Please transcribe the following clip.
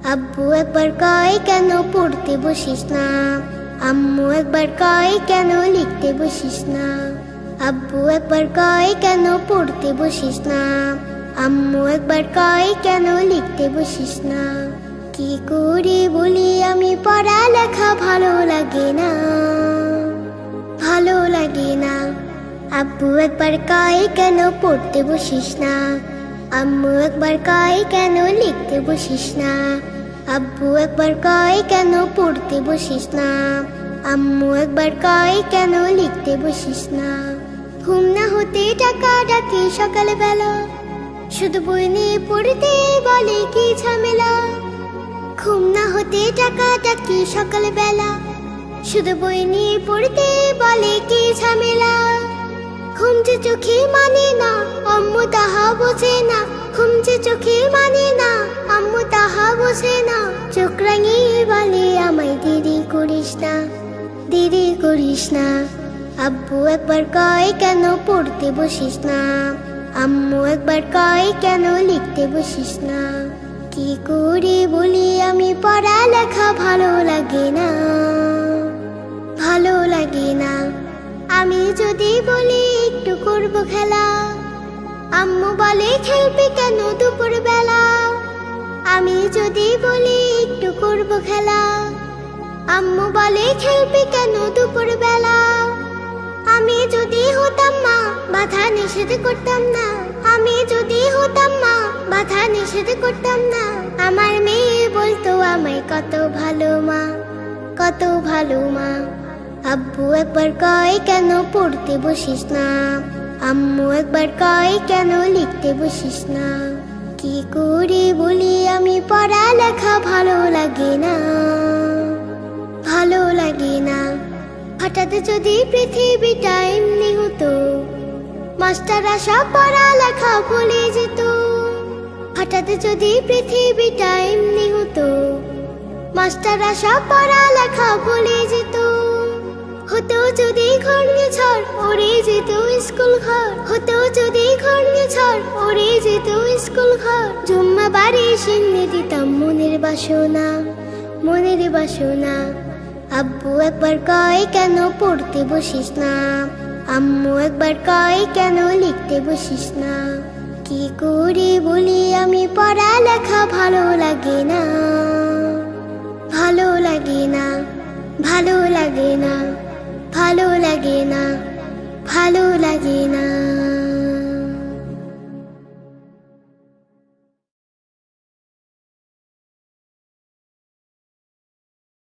আব্বু একবার কয় কেন পড়তে বসিস না, আম্মু একবার কয় কেন লিখতে বসিস না। আব্বু একবার কয় কেন পড়তে বসিস না, আম্মু একবার কয় কেন লিখতে বসিস না। কি করে বলি আমি পড়ালেখা ভালো লাগে না, ভালো লাগে না। আব্বু একবার কয় কেন পড়তে বসিস না, আম্মু একবার কয় কেন লিখতে বসিস না। আব্বু একবার কয় কেন পড়তে বসিস না, আম্মু একবার কয় কেন লিখতে বসিস না। ঘুম না হতে টাকা ডাকে সকালবেলা, শুধু বই নিয়ে পড়তে বলে কি ঝামেলা। ঘুম না হতে টাকা ডাকে সকালবেলা, শুধু বই নিয়ে পড়তে বলে কি ঝামেলা। ঘুম যে চোখে মানে না, আম্মু তাহা বোঝে না। ঘুম যে চোখে মানে না, আম্মু তাহা বোঝে না। চোখ রাঙিয়ে বলে আমায় দেরি করিস না, দেরি করিস না। আব্বু একবার কয় কেন পড়তে বসিস না, আম্মু একবার কয় কেন লিখতে বসিস না। কি করে বলি আমি পড়ালেখা ভালো লাগে না, ভালো লাগে না। আমি যদি বলি একটু করব খেলা, আম্মু বলে খেলবি কেন দুপুর বেলা। আমি যদি বলি একটু করব খেলা, আম্মু বলে খেলবি কেন দুপুর বেলা। আমি যদি হতাম মা বাধা নিষেধ করতাম না, আমি যদি হতাম মা বাধা নিষেধ করতাম না। আমার মেয়ে বলতো আমায় কত ভালো মা, কত ভালো মা। আব্বু একবার কয় কেন পড়তে বসিস না, আম্মু একবার কয় কেন লিখতে বসিস না। কি করে বলি আমি পড়ালেখা ভালো লাগে না, ভালো লাগে না। হঠাৎ যদি পৃথিবীটা এমনি হতো, মাস্টাররা সব পড়ালেখা ভুলে যেত। হঠাৎ যদি পৃথিবীটা এমনি হতো, মাস্টাররা সব পড়ালেখা ভুলে যেত। হতো যদি ঘূর্ণিঝড় উড়ে যেত স্কুল ঘর, হতো যদি ঘূর্ণিঝড় উড়ে যেত স্কুল ঘর। জুম্মা বাড়ি সিন্নি দিতাম মনের বাসনা, মনের বাসনা। আব্বু একবার কয় কেন পড়তে বসিস না, আম্মু একবার কয় কেন লিখতে বসিস না। কি করে বলি আমি পড়ালেখা ভালো লাগে না, ভালো লাগে না, ভালো লাগে না, ভালো লাগে না, ভালো লাগে না।